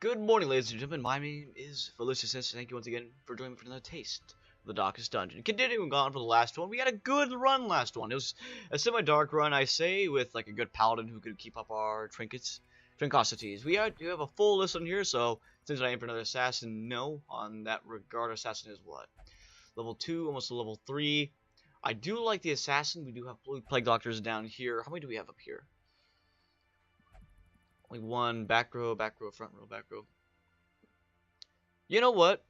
Good morning, ladies and gentlemen. My name is Felicius. Thank you once again for joining me for another taste of the Darkest Dungeon. Continuing on for the last one, we had a good run last one. It was a semi-dark run, I say, with like a good paladin who could keep up our trinkosities. We do have a full list on here, so since I aim for another assassin, no. On that regard, assassin is what? Level 2, almost to level 3. I do like the assassin. We do have plague doctors down here. How many do we have up here? Only one. Back row, front row, back row. You know what?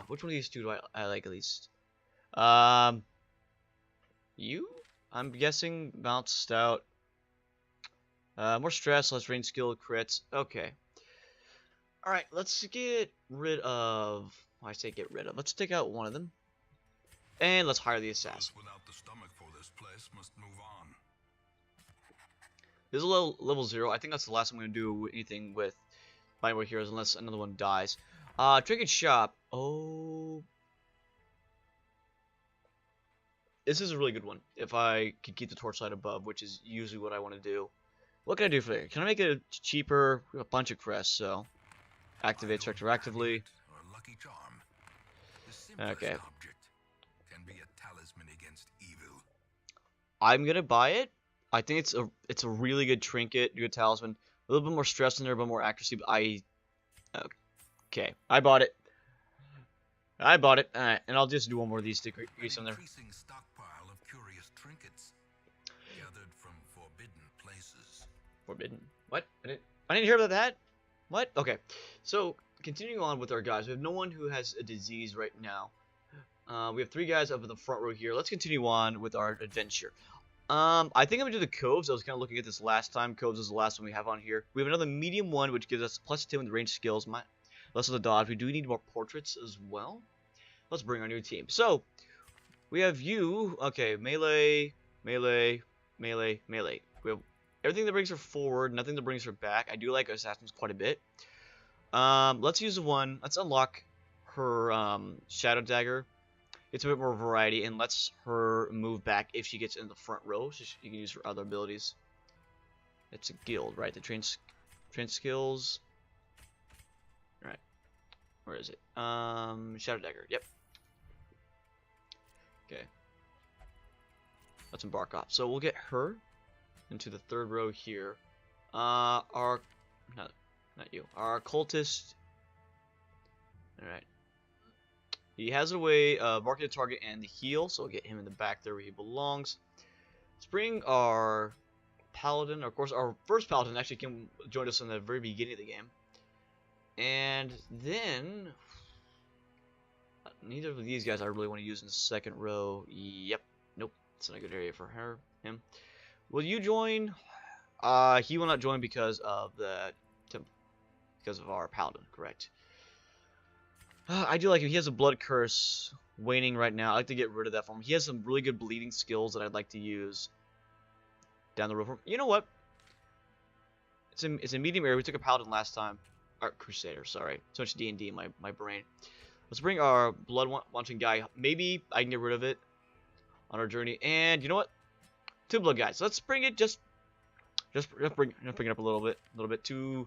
Which one of these two do I like at least? You? I'm guessing Mount Stout. More stress, less range skill, crits. Okay. Alright, let's get rid of... Well, I say get rid of. Let's take out one of them. And let's hire the assassin. Without the stomach for this place must move on. This is level 0. I think that's the last I'm going to do anything with Binary Heroes unless another one dies. Trinket Shop. Oh. This is a really good one. If I could keep the torchlight above, which is usually what I want to do. What can I do for it? Can I make it cheaper? We have a bunch of crests, so. Activate retroactively. Lucky charm. Okay. Object can be a talisman against evil. I'm going to buy it. I think it's a really good trinket, good talisman. A little bit more stress in there, but more accuracy. But okay, I bought it. I bought it. All right, and I'll just do one more of these to increase on there. Increasing stockpile of curious trinkets gathered from forbidden places. Forbidden? What? I didn't hear about that. What? Okay. So continuing on with our guys, we have no one who has a disease right now. We have 3 guys up in the front row here. Let's continue on with our adventure. I think I'm gonna do the coves. I was kind of looking at this last time. Coves is the last one we have on here. We have another medium one, which gives us +2 in the range skills, less of the dodge. We do need more portraits as well. Let's bring our new team. So we have you. Okay, melee, melee, melee, melee. We have everything that brings her forward, nothing that brings her back. I do like assassins quite a bit. Let's use the one. Let's unlock her shadow dagger. It's a bit more variety and lets her move back if she gets in the front row, so you can use her other abilities. It's a guild, right? The train skills. Right. Where is it? Shadow dagger. Yep. Okay. Let's embark off. So we'll get her into the 3rd row here. Not you. Our cultist. All right. He has a way of marking the target and the heal, so we'll get him in the back there where he belongs. Let's bring our paladin. Of course, our first paladin actually joined us in the very beginning of the game. And then, neither of these guys I really want to use in the 2nd row. Yep. Nope. It's not a good area for him. Will you join? He will not join because of our paladin, correct? I do like him. He has a blood curse waning right now. I like to get rid of that for him. He has some really good bleeding skills that I'd like to use down the road for him. You know what? It's a medium area. We took a paladin last time. Or crusader, sorry. So much D&D in my brain. Let's bring our blood wanting guy. Maybe I can get rid of it on our journey. And you know what? 2 blood guys. Let's bring it just bring it up a little bit. 2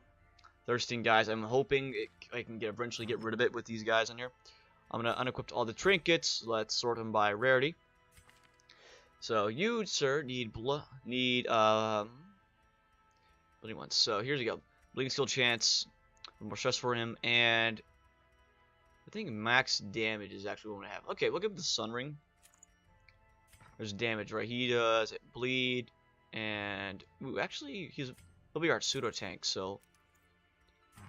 thirsting guys. I'm hoping I can eventually get rid of it with these guys in here. I'm gonna unequip all the trinkets. Let's sort them by rarity. So you, sir, need bleeding ones. So here's you go. Bleeding skill chance, more stress for him, and I think max damage is actually what I have. Okay, we'll give him the sun ring. There's damage, right? He does bleed, and ooh, actually he'll be our pseudo tank. So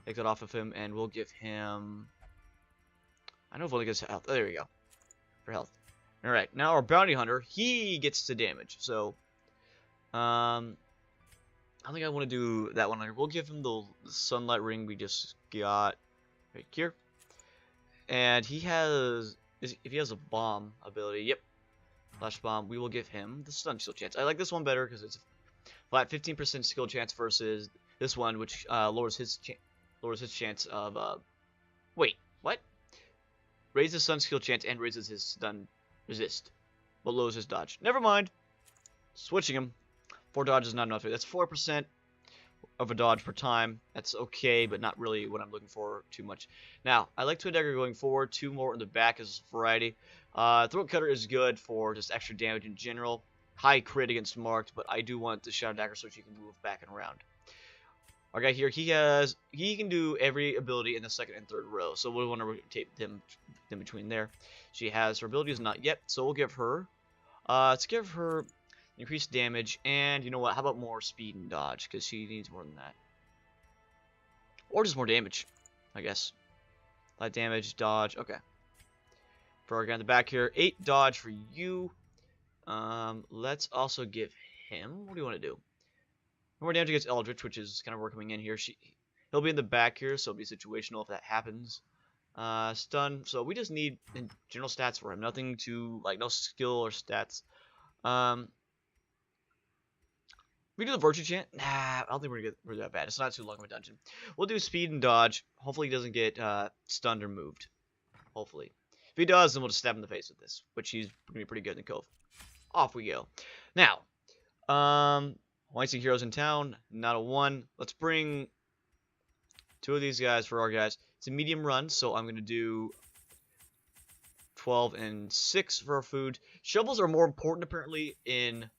take that off of him, and we'll give him. I don't know if only gets health. Oh, there we go. For health. All right. Now our bounty hunter, he gets to damage. So, I think I want to do that one. We'll give him the sunlight ring we just got right here, and he has. If he has a bomb ability, yep, flash bomb. We will give him the stun skill chance. I like this one better because it's a flat 15% skill chance versus this one, which lowers his chance of wait, what? Raises stun skill chance and raises his stun resist, but lowers his dodge. Never mind. Switching him. 4 dodge is not enough. That's 4%. of a dodge per time. That's okay, but not really what I'm looking for too much. Now, I like Twin Dagger going forward. 2 more in the back as variety. Throat Cutter is good for just extra damage in general. High crit against marked, but I do want the Shadow Dagger so she can move back and around. Our guy here, he can do every ability in the second and third row, so we'll want to rotate them in between there. She has her abilities not yet, so we'll give her, let's give her increased damage, and you know what? How about more speed and dodge, because she needs more than that, or just more damage, I guess. Light damage, dodge, okay. For our guy in the back here, 8 dodge for you. Let's also give him. What do you want to do? More damage against Eldritch, which is kind of where we're coming in here. He'll be in the back here, so it'll be situational if that happens. Stun. So we just need general stats for him. Nothing to, like, no skill or stats. We do the Virtue Chant. Nah, I don't think we're that bad. It's not too long of a dungeon. We'll do speed and dodge. Hopefully he doesn't get stunned or moved. Hopefully. If he does, then we'll just stab him in the face with this, which he's going to be pretty good in the Cove. Off we go. Now, White Heroes in town, not a 1. Let's bring 2 of these guys for our guys. It's a medium run, so I'm going to do 12 and 6 for our food. Shovels are more important, apparently, in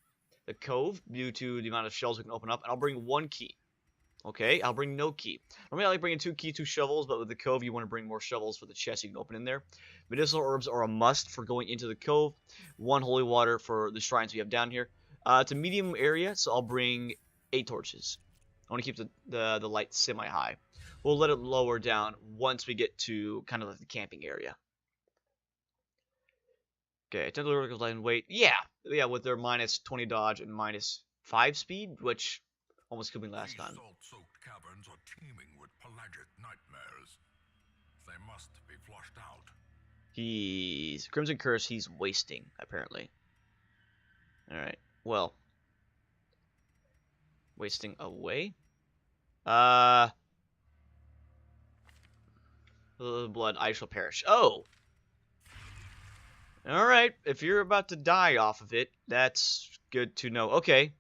the Cove due to the amount of shells we can open up. And I'll bring 1 key. Okay, I'll bring no key. Normally I like bringing 2 keys, 2 shovels, but with the Cove you want to bring more shovels for the chest you can open in there. Medicinal herbs are a must for going into the Cove. 1 holy water for the shrines we have down here. It's a medium area, so I'll bring 8 torches. I want to keep the light semi-high. We'll let it lower down once we get to kind of like the camping area. Okay, Tentacle Vertical Light and Weight. Yeah, with their minus 20 dodge and minus 5 speed, which almost killed me last time. Salt-soaked caverns are teeming with pelagic nightmares. They must be flushed out. He's Crimson Curse. He's wasting apparently. All right. Well, wasting away. Blood, I shall perish. Oh. All right. If you're about to die off of it, that's good to know. Okay.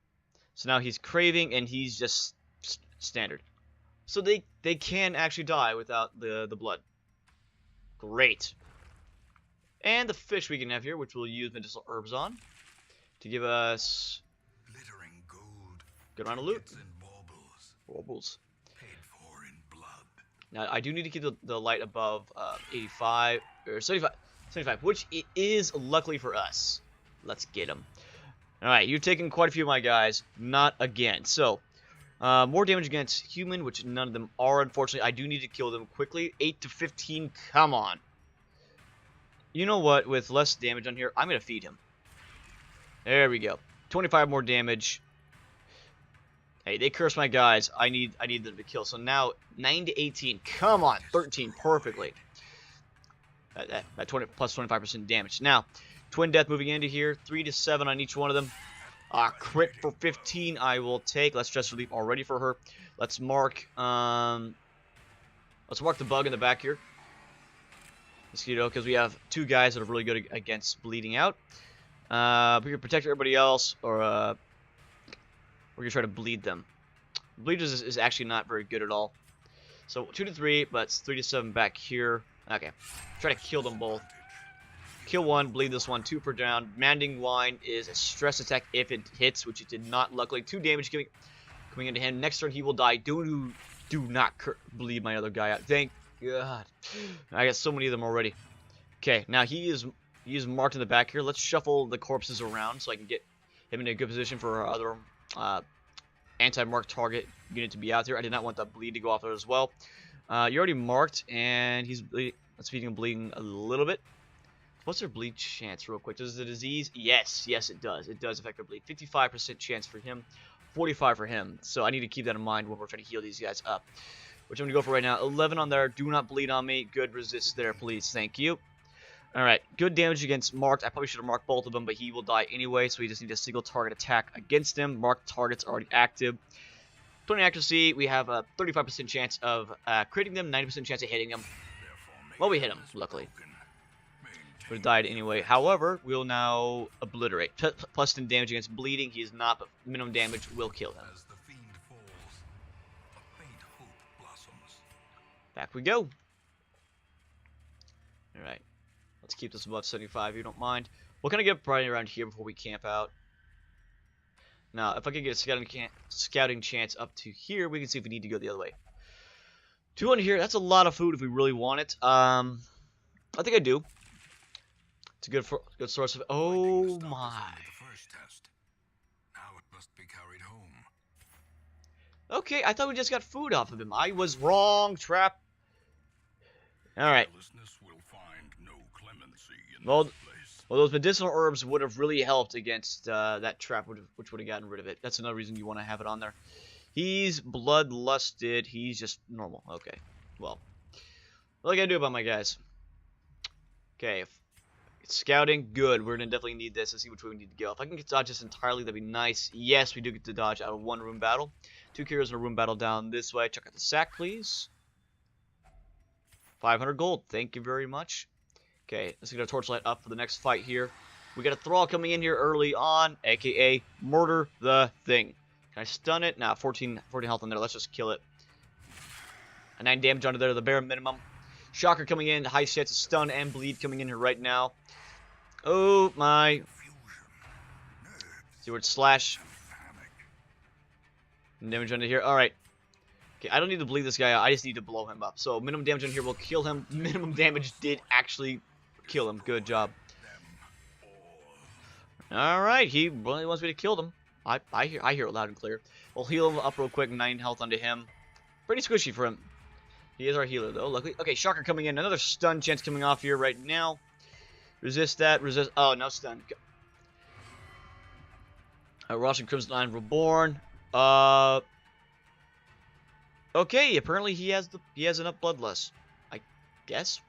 So now he's craving, and he's just standard. So they can actually die without the blood. Great. And the fish we can have here, which we'll use medicinal herbs on to give us glittering gold, good amount of loot. and baubles, Baubles. paid for in blood. Now I do need to keep the light above 85 or 75, which it is luckily for us. Let's get him. All right, you're taking quite a few of my guys. Not again. So more damage against human, which none of them are. Unfortunately, I do need to kill them quickly. 8 to 15. Come on. You know what? With less damage on here, I'm gonna feed him. There we go. 25 more damage. Hey, they cursed my guys. I need them to kill. So now 9 to 18. Come on, 13 perfectly. At 20 plus 25% damage. Now, Twin Death moving into here. 3 to 7 on each one of them. Crit for 15. I will take. Let's stress relief already for her. Let's mark. Let's mark the bug in the back here. Mosquito, because we have 2 guys that are really good against bleeding out. We're gonna protect everybody else, or we're gonna try to bleed them. Bleed is actually not very good at all. So 2 to 3, but it's 3 to 7 back here. Okay, try to kill them both. Kill 1, bleed this one, 2 per down. Manding Wine is a stress attack if it hits, which it did not. Luckily, 2 damage coming into him. Next turn he will die. Do not bleed my other guy out. Thank God. I got so many of them already. Okay, now he is marked in the back here. Let's shuffle the corpses around so I can get him in a good position for our other anti-marked target unit to be out there. I did not want that bleed to go off there as well. You're already marked, and he's bleeding. Let's feed him bleeding a little bit. What's their bleed chance real quick? Does the disease? Yes, it does. It does affect their bleed. 55% chance for him, 45 for him. So I need to keep that in mind when we're trying to heal these guys up. Which I'm going to go for right now. 11 on there. Do not bleed on me. Good resist there, please. Thank you. Alright. Good damage against marked. I probably should have marked both of them, but he will die anyway. So we just need a single target attack against him. Marked target's already active. 20 accuracy. We have a 35% chance of critting them. 90% chance of hitting them. Well, we hit him, luckily. Would have died anyway. However, we'll now obliterate. Plus 10 damage against bleeding. He is not, but minimum damage will kill him. Back we go. Alright. Let's keep this above 75 if you don't mind. We'll kind of get right around here before we camp out. Now, if I could get a scouting chance up to here, we can see if we need to go the other way. 200 here, that's a lot of food if we really want it. I think I do. It's a good source of... Oh my. Okay, I thought we just got food off of him. I was wrong, trap. Alright. Well, those medicinal herbs would have really helped against that trap, which would have gotten rid of it. That's another reason you want to have it on there. He's bloodlusted. He's just normal. Okay. Well, what do I gotta do about my guys? Okay. Scouting, good. We're gonna definitely need this to see which way we need to go. If I can get to dodge this entirely, that'd be nice. Yes, we do get to dodge out of one room battle. 2 carriers in a room battle down this way. Check out the sack, please. 500 gold. Thank you very much. Okay, let's get our torchlight up for the next fight here. We got a thrall coming in here early on, aka murder the thing. Can I stun it? Nah, 14 health on there. Let's just kill it. A 9 damage onto there, the bare minimum. Shocker coming in, high chance of stun and bleed coming in here right now. Oh my. See where it's slash. Damage under here. Alright. Okay, I don't need to bleed this guy out. I just need to blow him up. So minimum damage on here will kill him. Minimum damage did actually kill him. Good job. Alright, he really wants me to kill him. I hear it loud and clear. We'll heal him up real quick. 9 health onto him. Pretty squishy for him. He is our healer though, luckily. Okay, Shocker coming in. Another stun chance coming off here right now. Resist that. Resist. Oh, no stun. Russian Crimson Line Reborn. Okay, apparently he has enough bloodlust. I guess.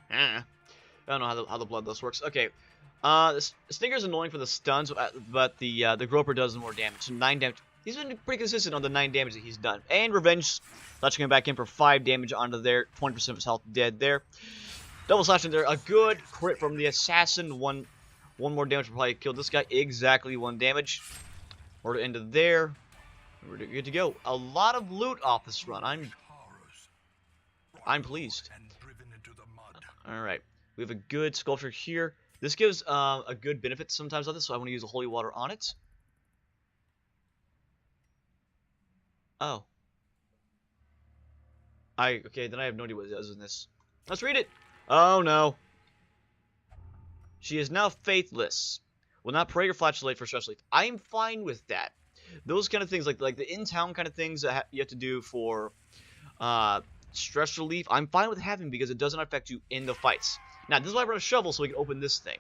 I don't know how the bloodlust works. Okay. The Stinger's annoying for the stuns, but the Groper does more damage. So 9 damage. He's been pretty consistent on the 9 damage that he's done. And Revenge, touching him back in for 5 damage onto there. 20% of his health dead there. Double slash in there. A good crit from the assassin. One more damage will probably kill this guy. Exactly 1 damage. Order into there. We're good to go. A lot of loot off this run. I'm pleased. Alright. We have a good sculpture here. This gives a good benefit sometimes on this, so I want to use a holy water on it. Oh. Okay, then I have no idea what it does in this. Let's read it. Oh no. She is now faithless. Will not pray or flatulate for stress relief. I'm fine with that. Those kind of things, like the in-town kind of things that you have to do for stress relief, I'm fine with having because it doesn't affect you in the fights. Now, this is why I brought a shovel, so we can open this thing.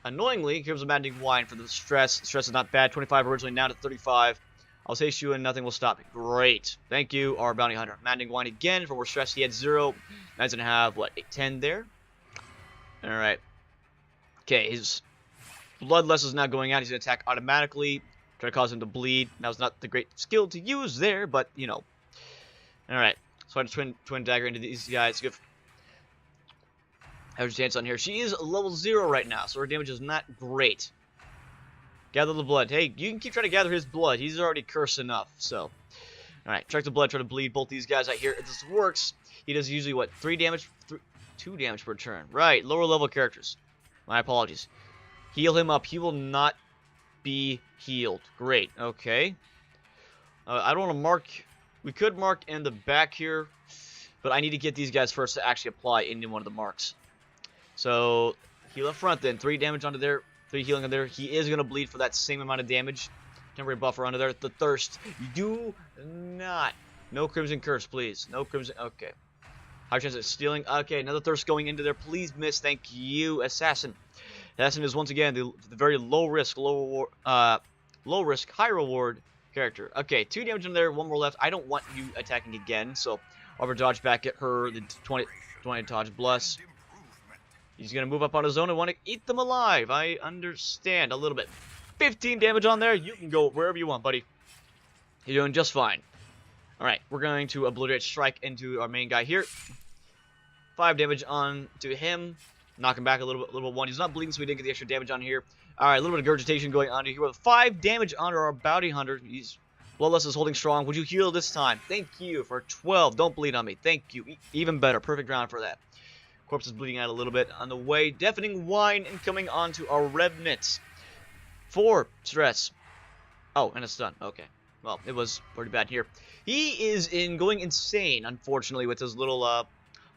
Annoyingly, here's a maddening wine for the stress. Stress is not bad. 25 originally, now to 35. I'll chase you and nothing will stop me. Great. Thank you, our bounty hunter. Maddening wine again for more stress. He had 0. Now he's going to have, what, 10 there? Alright. Okay, his bloodlust is now going out. He's going to attack automatically. Try to cause him to bleed. That was not the great skill to use there, but, you know. Alright. So I just twin dagger into these guys. Good. Average chance on here. She is level 0 right now, so her damage is not great. Gather the blood. Hey, you can keep trying to gather his blood. He's already cursed enough, so. Alright, track the blood, try to bleed both these guys out here. If this works, he does usually, what, 2 damage per turn. Right, lower level characters. My apologies. Heal him up. He will not be healed. Great, okay. I don't want to mark. We could mark in the back here, but I need to get these guys first to actually apply into one of the marks. So, heal up front then. 3 damage onto there. 3 healing on there. He is going to bleed for that same amount of damage. Temporary buffer under there. The thirst. You do not. No Crimson Curse, please. No Crimson. Okay. High chance of stealing. Okay, another thirst going into there. Please miss. Thank you, Assassin. Assassin is once again the very low risk, high reward character. Okay, 2 damage in there. 1 more left. I don't want you attacking again, so I'll dodge back at her. The 20 dodge bless. He's going to move up on his own and want to eat them alive. I understand a little bit. 15 damage on there. You can go wherever you want, buddy. You're doing just fine. Alright, we're going to obliterate strike into our main guy here. 5 damage on to him. Knock him back a little bit, 1. He's not bleeding, so we didn't get the extra damage on here. Alright, a little bit of regurgitation going on here with 5 damage onto our bounty hunter. He's Bloodlust is holding strong. Would you heal this time? Thank you for 12. Don't bleed on me. Thank you. Even better. Perfect round for that. Corpse is bleeding out a little bit on the way. Deafening whine incoming onto our remnants. 4 stress. Oh, and a stun. Okay. Well, it was pretty bad here. He is going insane, unfortunately, with his little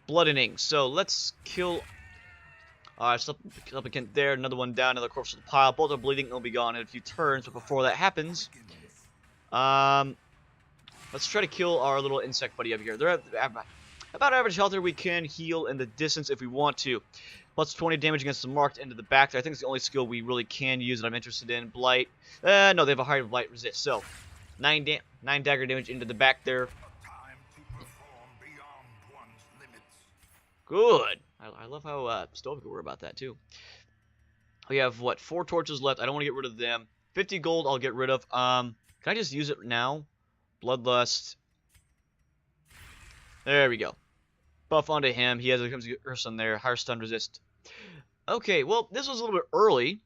bloodening. So let's kill. Supplicant there. Another one down. Another corpse to the pile. Both are bleeding. They'll be gone in a few turns. But before that happens, let's try to kill our little insect buddy up here. They're at about average health here. We can heal in the distance if we want to. Plus 20 damage against the marked end of the back there. I think it's the only skill we really can use that I'm interested in. Blight. No, they have a higher blight resist. So, 9 dagger damage into the back there. Good. I love how stoical we're about that, too. We have, what, 4 torches left. I don't want to get rid of them. 50 gold I'll get rid of. Can I just use it now? Bloodlust. There we go. Buff onto him. He has a curse on there. Higher stun resist. Okay, well, this was a little bit early.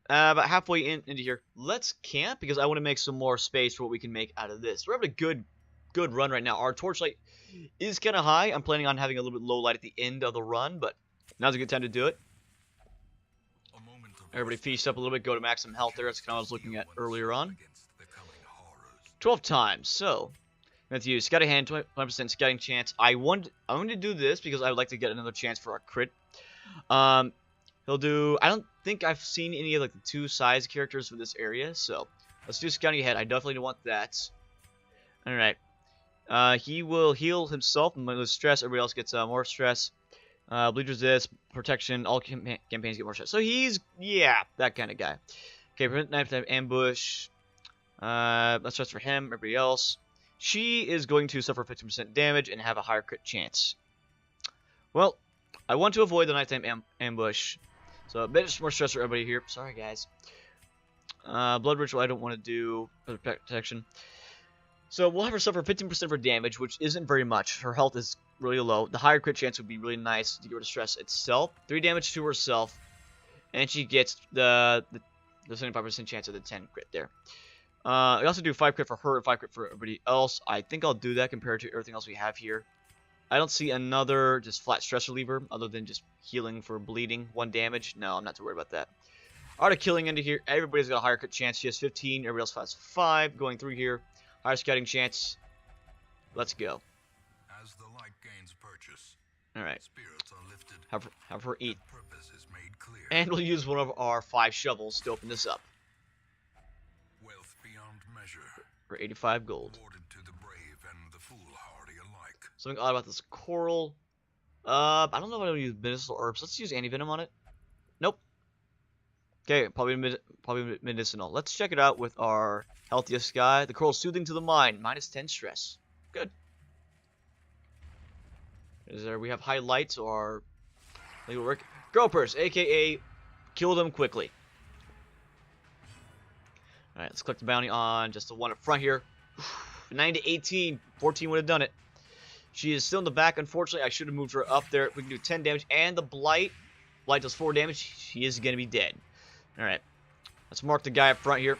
About halfway into here. Let's camp because I want to make some more space for what we can make out of this. We're having a good run right now. Our torchlight is kind of high. I'm planning on having a little bit low light at the end of the run, but now's a good time to do it. Everybody feast up a little bit. Go to maximum health there. That's kind of what I was looking at earlier on. 12 times. So, let's use scouting hand, 20% scouting chance. I'm going to do this because I would like to get another chance for our crit. He'll do. I don't think I've seen any of like the 2 size characters for this area, so let's do scouting ahead. I definitely want that. All right. He will heal himself and lose stress. Everybody else gets more stress. Bleed resist, protection. All campaigns get more stress. So he's that kind of guy. Okay, prevent knife type ambush. That's stress for him. Everybody else. She is going to suffer 50% damage and have a higher crit chance. Well, I want to avoid the nighttime ambush. So a bit more stress for everybody here. Sorry, guys. Blood ritual I don't want to do for protection. So we'll have her suffer 15% for damage, which isn't very much. Her health is really low. The higher crit chance would be really nice to get rid of stress itself. 3 damage to herself. And she gets the 75% chance of the 10 crit there. I also do 5 crit for her and 5 crit for everybody else. I think I'll do that compared to everything else we have here. I don't see another just flat stress reliever other than just healing for bleeding. 1 damage. No, I'm not too worried about that. Art of killing into here. Everybody's got a higher crit chance. She has 15. Everybody else has 5. Going through here. Higher scouting chance. Let's go. As the light gains purchase, alright. Spirits are lifted. Have her eat. Purpose is made clear. And we'll use one of our 5 shovels to open this up. Wealth beyond measure. For 85 gold. Awarded to the brave and the foolhardy alike. Something odd about this coral. I don't know if I want to use medicinal herbs. Let's use anti-venom on it. Nope. Okay, probably medicinal. Let's check it out with our healthiest guy. The coral soothing to the mind. Minus 10 stress. Good. We have highlights or legal work. Gropers, aka kill them quickly. Alright, let's click the bounty on just the one up front here. 9 to 18. 14 would have done it. She is still in the back. Unfortunately, I should have moved her up there. We can do 10 damage. And the blight. Blight does 4 damage. She is going to be dead. Alright. Let's mark the guy up front here.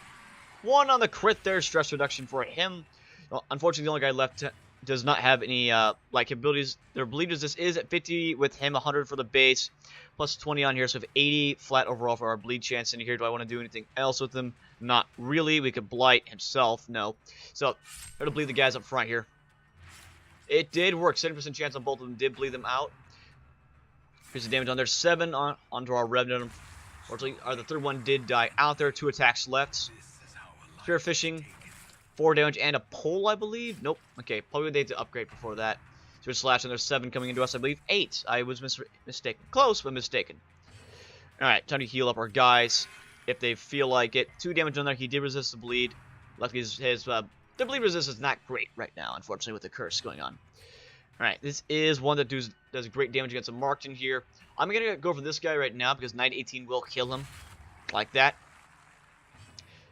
1 on the crit there. Stress reduction for him. Well, unfortunately, the only guy left does not have any like abilities. Their bleed resist is at 50 with him, 100 for the base. Plus 20 on here, so we have 80 flat overall for our bleed chance in here. Do I want to do anything else with him? Not really. We could blight himself. No. So, I'm going to bleed the guys up front here. It did work. 70% chance on both of them. Did bleed them out. Here's the damage on there. 7 onto our revenant. Unfortunately, the third one did die out there. 2 attacks left. Spear fishing. 4 damage and a pole, I believe. Nope. Okay, probably they had to upgrade before that. Switch slash, and there's 7 coming into us, I believe. 8. I was mistaken. Close, but mistaken. Alright, time to heal up our guys if they feel like it. 2 damage on there. He did resist the bleed. Luckily, the bleed resistance is not great right now, unfortunately, with the curse going on. Alright, this is one that does great damage against a marked in here. I'm going to go for this guy right now because 9-18 will kill him. Like that.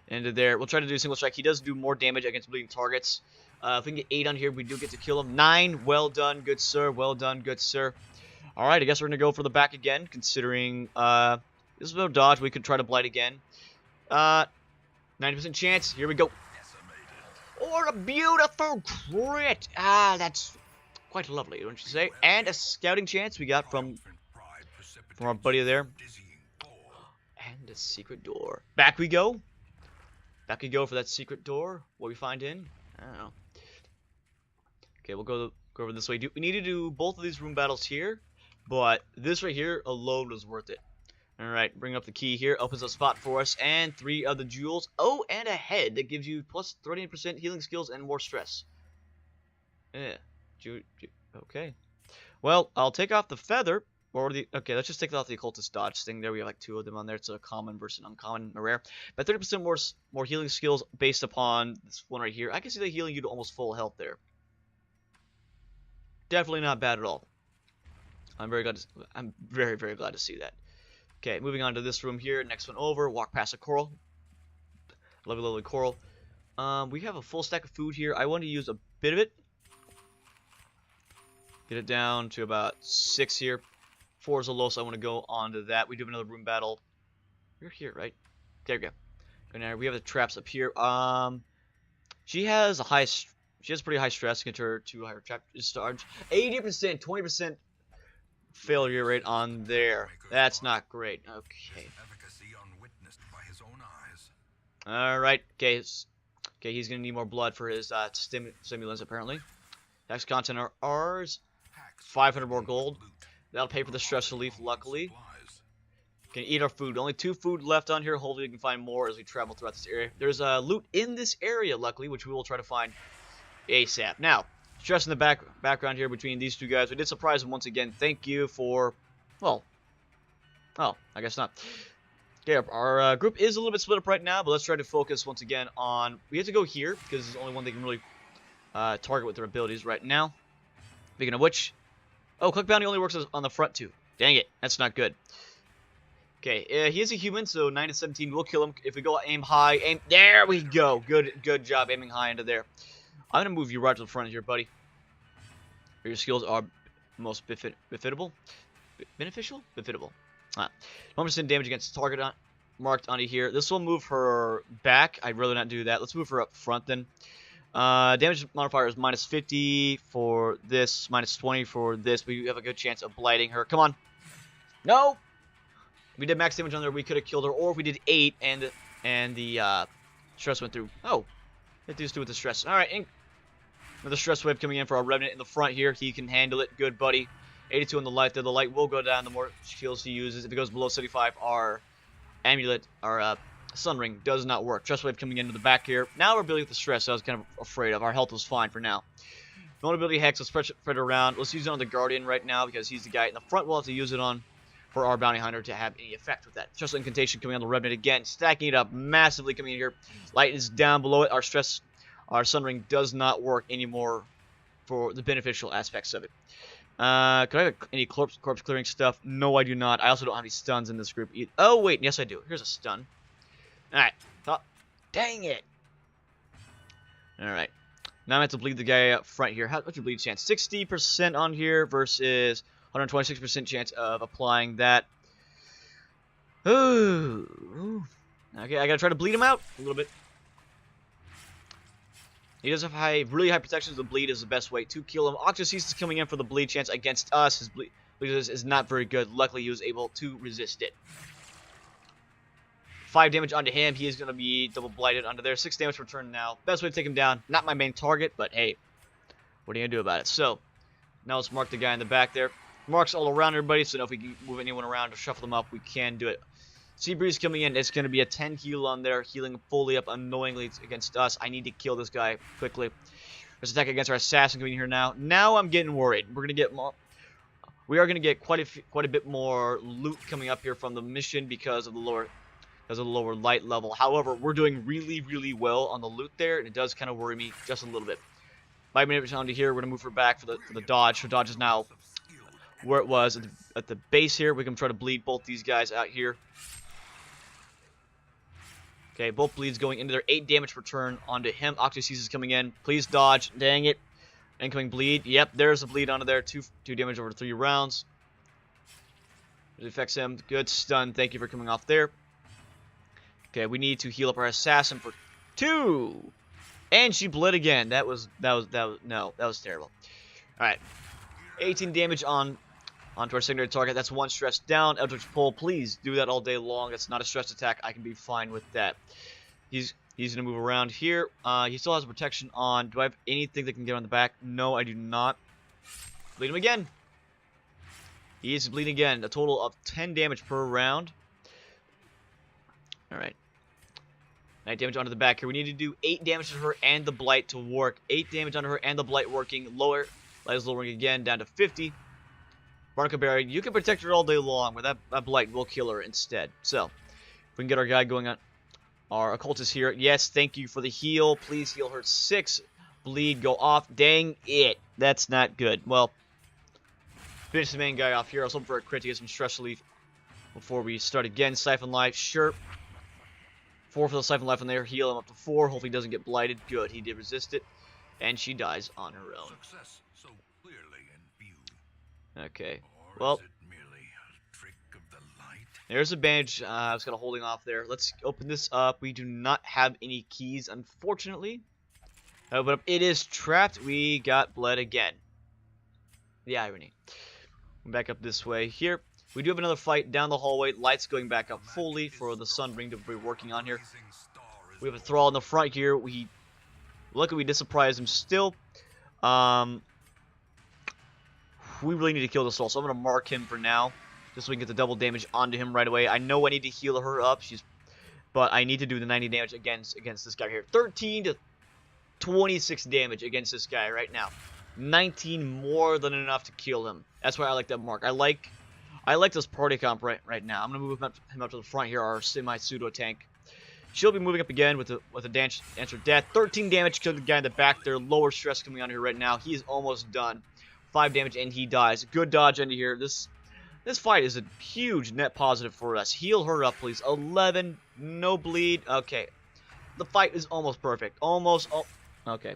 Into there. We'll try to do a single strike. He does do more damage against bleeding targets. If we can get 8 on here, we do get to kill him. 9. Well done, good sir. Well done, good sir. Alright, I guess we're going to go for the back again, considering this is no dodge. We could try to blight again. 90% chance. Here we go. Or a beautiful crit. Ah, that's quite lovely, don't you say? And a scouting chance we got from our buddy there. And a secret door. Back we go. Back we go for that secret door. What we find in? I don't know. Okay, we'll go over this way. We need to do both of these room battles here, but this right here alone was worth it. Alright, bring up the key here. Opens a spot for us. And 3 other jewels. Oh, and a head that gives you plus 38% healing skills and more stress. Yeah. Okay. Well, I'll take off the feather. Or the okay, let's just take off the occultist dodge thing there. We have like 2 of them on there. It's a common versus an uncommon, a rare. But 30% more healing skills based upon this one right here. I can see that healing you to almost full health there. Definitely not bad at all. I'm very very glad to see that. Okay, moving on to this room here. Next one over. Walk past a coral. Lovely coral. We have a full stack of food here. I want to use a bit of it. Get it down to about 6 here. 4 is the lowest. I want to go on to that. We do have another room battle. We're here, right? There we go. And we have the traps up here. She has pretty high stress. Get her to higher trap charge. 80%, 20%. Failure rate on there. That's not great. Okay. Alright. Okay, he's going to need more blood for his stimulants, apparently. Next content are ours. 500 more gold. That'll pay for the stress relief, luckily. Can eat our food. Only 2 food left on here. Hopefully we can find more as we travel throughout this area. There's loot in this area, luckily, which we will try to find ASAP. Now, stress in the background here between these 2 guys. We did surprise them once again. Thank you for, well, oh, I guess not. Okay, our group is a little bit split up right now, but let's try to focus once again on, we have to go here because it's the only one they can really target with their abilities right now. Speaking of which, oh, click bounty only works on the front too. Dang it, that's not good. Okay, he is a human, so 9 to 17 will kill him if we go aim high. There we go. Good job aiming high into there. I'm gonna move you right to the front here, buddy. Your skills are most beneficial. 1% damage against target marked onto here. This will move her back. I'd rather not do that. Let's move her up front then. Damage modifier is minus 50 for this, minus 20 for this. We have a good chance of blighting her. Come on. No! We did max damage on there. We could have killed her. Or if we did 8 and the stress went through. Oh. It does do with the stress. Alright. Another stress wave coming in for our revenant in the front here. He can handle it. Good, buddy. 82 on the light there. The light will go down the more skills he uses. If it goes below 75, our amulet, our sun ring does not work. Stress wave coming into the back here. Now we're building with the stress I was kind of afraid of. Our health was fine for now. Vulnerability hex, let's spread it around. Let's use it on the guardian right now because he's the guy in the front. We'll have to use it on for our bounty hunter to have any effect with that. Stress incantation coming on the revenant again, stacking it up massively coming in here. Light is down below it. Our sun ring does not work anymore for the beneficial aspects of it. Could I have any corpse clearing stuff? No, I do not. I also don't have any stuns in this group either. Oh, wait. Yes, I do. Here's a stun. Alright. Oh, dang it. Alright. Now I have to bleed the guy up front here. What's your bleed chance? 60% on here versus 126% chance of applying that. Ooh. Okay, I gotta try to bleed him out a little bit. He does have really high protection, so the bleed is the best way to kill him. Octoceus is coming in for the bleed chance against us. His bleed is not very good. Luckily, he was able to resist it. 5 damage onto him. He is going to be double blighted onto there. 6 damage per turn now. Best way to take him down. Not my main target, but hey, what are you going to do about it? So, now let's mark the guy in the back there. Marks all around everybody, so if we can move anyone around or shuffle them up, we can do it. Sea Breeze coming in. It's going to be a 10 heal on there, healing fully up unknowingly against us. I need to kill this guy quickly. Let's attack against our assassin coming in here now. Now I'm getting worried. We are going to get quite a bit more loot coming up here from the mission because of the lower light level. However, we're doing really well on the loot there, and it does kind of worry me just a little bit. 5 minutes onto here, we're going to move her back for the dodge. So dodge is now where it was at the base here. We can try to bleed both these guys out here. Okay, both bleeds going into their 8 damage per turn onto him. Octoceus is coming in. Please dodge. Dang it. Incoming bleed. Yep, there's a bleed onto there. 2 damage over 3 rounds. It affects him. Good stun. Thank you for coming off there. Okay, we need to heal up our assassin for 2. And she bled again. That was terrible. Alright. 18 damage onto our secondary target. That's 1 stress down. Eldritch Pull, please do that all day long. It's not a stress attack. I can be fine with that. He's going to move around here. He still has protection on. Do I have anything that can get on the back? No, I do not. Bleed him again. He is bleeding again. A total of 10 damage per round. Alright. 9 damage onto the back here. We need to do 8 damage to her and the blight to work. 8 damage on her and the blight working. Lower. Light is lowering again down to 50. Barnacle Berry, you can protect her all day long, but that blight will kill her instead. So, if we can get our guy going on. Our occultist here. Yes, thank you for the heal. Please heal her 6. Bleed, go off. Dang it. That's not good. Well, finish the main guy off here. I was hoping for a crit to get some stress relief before we start again. Siphon Life, sure. 4 for the Siphon Life on there. Heal him up to 4. Hopefully he doesn't get blighted. Good, he did resist it. And she dies on her own. Success so clearly in view. Okay. Or Well, is it merely a trick of the light? there's a bandage. I was kind of holding off there. Let's open this up. We do not have any keys, unfortunately. But it is trapped. We got bled again. The irony. Back up this way here. We do have another fight down the hallway. Lights going back up fully for the sun ring to be working on here. We have a thrall in the front here. Luckily we did surprise him still. We really need to kill this thrall, so I'm going to mark him for now. Just so we can get the double damage onto him right away. I know I need to heal her up, but I need to do the 90 damage against this guy here. 13 to 26 damage against this guy right now. 19 more than enough to kill him. That's why I like that mark. I like this party comp right now. I'm gonna move him up to the front here. Our semi-pseudo tank. She'll be moving up again with a dance answer death. 13 damage to the guy in the back there. Lower stress coming on here right now. He is almost done. 5 damage and he dies. Good dodge into here. This fight is a huge net positive for us. Heal her up, please. 11. No bleed. Okay. The fight is almost perfect. Almost. Oh. Okay.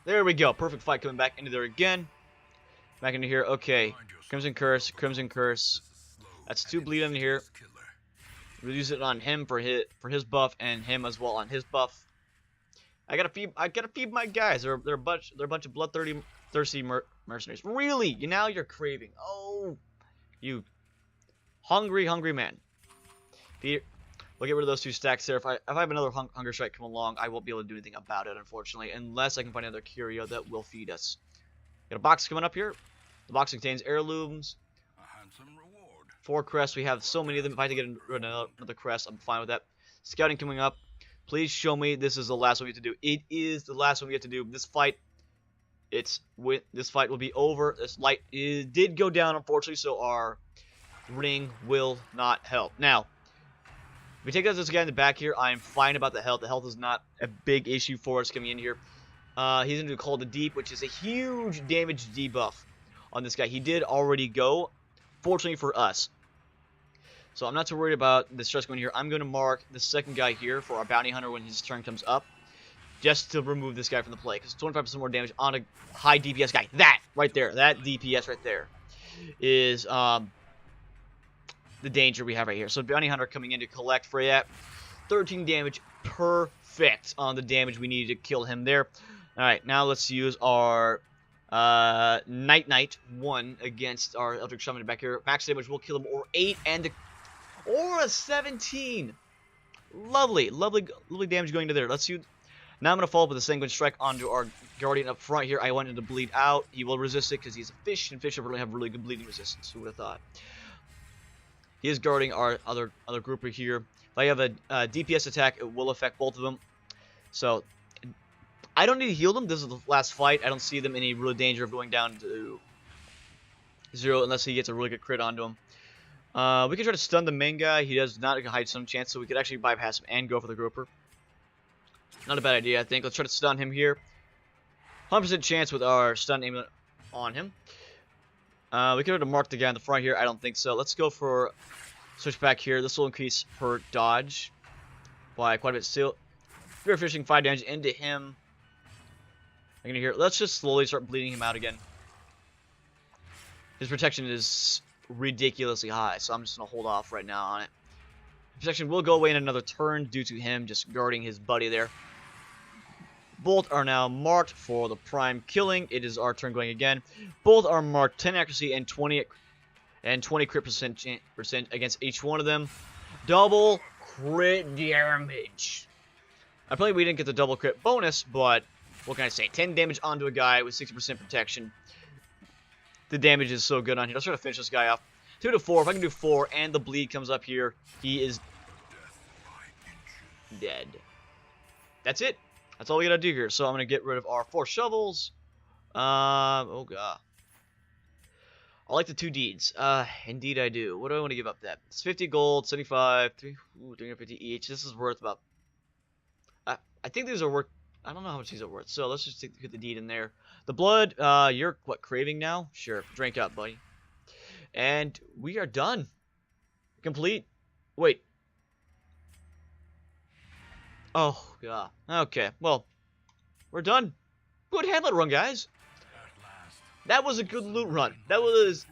There we go. Perfect fight coming back into there again. Back into here. Okay. Crimson Curse. Crimson Curse. That's 2 bleed in here. We'll use it on him for his buff and him as well on his buff. I gotta feed my guys. They're a bunch of bloodthirsty mercenaries. Really? Now you're craving. Oh, you hungry man. We'll get rid of those 2 stacks there. If I have another hunger strike come along, I won't be able to do anything about it, unfortunately, unless I can find another curio that will feed us. Got a box coming up here. The box contains heirlooms. A handsome reward. 4 crests. We have so many of them. If I had to get another crest, I'm fine with that. Scouting coming up. Please show me this is the last one we have to do. It is the last one we have to do. This fight, this fight will be over. This light did go down, unfortunately, so our ring will not help. Now, if we take out this guy in the back here, I'm fine about the health. The health is not a big issue for us coming in here. He's going to call the deep, which is a huge damage debuff on this guy. He did already go, fortunately for us. So I'm not too worried about the stress going here. I'm going to mark the second guy here for our bounty hunter when his turn comes up, just to remove this guy from the play, because 25% more damage on a high DPS guy. That right there, that DPS right there, is the danger we have right here. So bounty hunter coming in to collect for that. 13 damage, perfect on the damage we needed to kill him there. All right, now let's use our Night 1 against our Eldritch Shaman back here. Max damage will kill him, or 8 and or a 17. Lovely damage going to there. Let's see. Now I'm going to follow up with a Sanguine Strike onto our Guardian up front here. I want him to bleed out. He will resist it because he's a fish, and fish really have really good bleeding resistance. Who would have thought? He is guarding our other grouper here. If I have a DPS attack, it will affect both of them. So I don't need to heal them. This is the last fight. I don't see them in any real danger of going down to 0 unless he gets a really good crit onto him. We can try to stun the main guy. He does not hide some chance, so we could actually bypass him and go for the grouper. Not a bad idea, I think. Let's try to stun him here. 100% chance with our stun aim on him. We could have marked the guy in the front here. I don't think so. Let's go for switch back here. This will increase per dodge by quite a bit still. Spear fishing 5 damage into him. I'm gonna hear. Let's just slowly start bleeding him out again. His protection is ridiculously high, so I'm just going to hold off right now on it. Protection will go away in another turn due to him just guarding his buddy there. Both are now marked for the prime killing. It is our turn going again. Both are marked 10 accuracy and 20 crit percent against each one of them. Double crit damage. Apparently we didn't get the double crit bonus, but what can I say? 10 damage onto a guy with 60% protection. The damage is so good on here. Let's try to finish this guy off. 2 to 4. If I can do 4 and the bleed comes up here, he is dead. That's it. That's all we gotta do here. So I'm gonna get rid of our 4 shovels. Oh god. I like the 2 deeds. Indeed I do. What do I want to give up that? It's 50 gold, 75, 350 each. This is worth about... I think these are worth... I don't know how much these are worth. So let's just get the deed in there. The blood, you're, what, craving now? Sure. Drink up, buddy. And we are done. Complete. Wait. Oh, god. Okay, well, we're done. Good handler run, guys. That was a good loot run. That was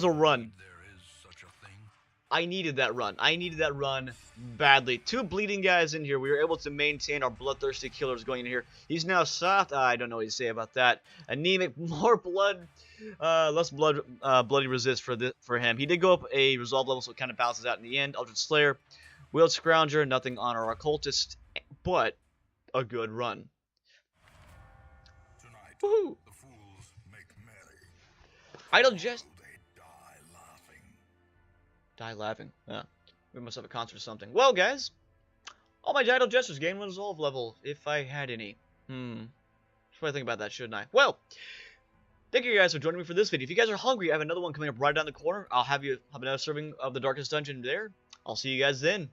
a run. I needed that run. I needed that run badly. 2 bleeding guys in here. We were able to maintain our bloodthirsty killers going in here. He's now soft. I don't know what to say about that. Anemic, more blood, less bloody resist for him. He did go up a resolve level, so it kind of balances out in the end. Eldritch Slayer, Wheeled Scrounger, nothing on our occultist, but a good run. Woohoo! The fools make merry. Idle Jest. They die laughing. Die laughing. Yeah. We must have a concert or something. Well, guys, all my idle gestures gain 1 resolve level, if I had any. Should probably think about that, shouldn't I? Well, thank you guys for joining me for this video. If you guys are hungry, I have another one coming up right down the corner. I'll have another serving of the Darkest Dungeon there. I'll see you guys then.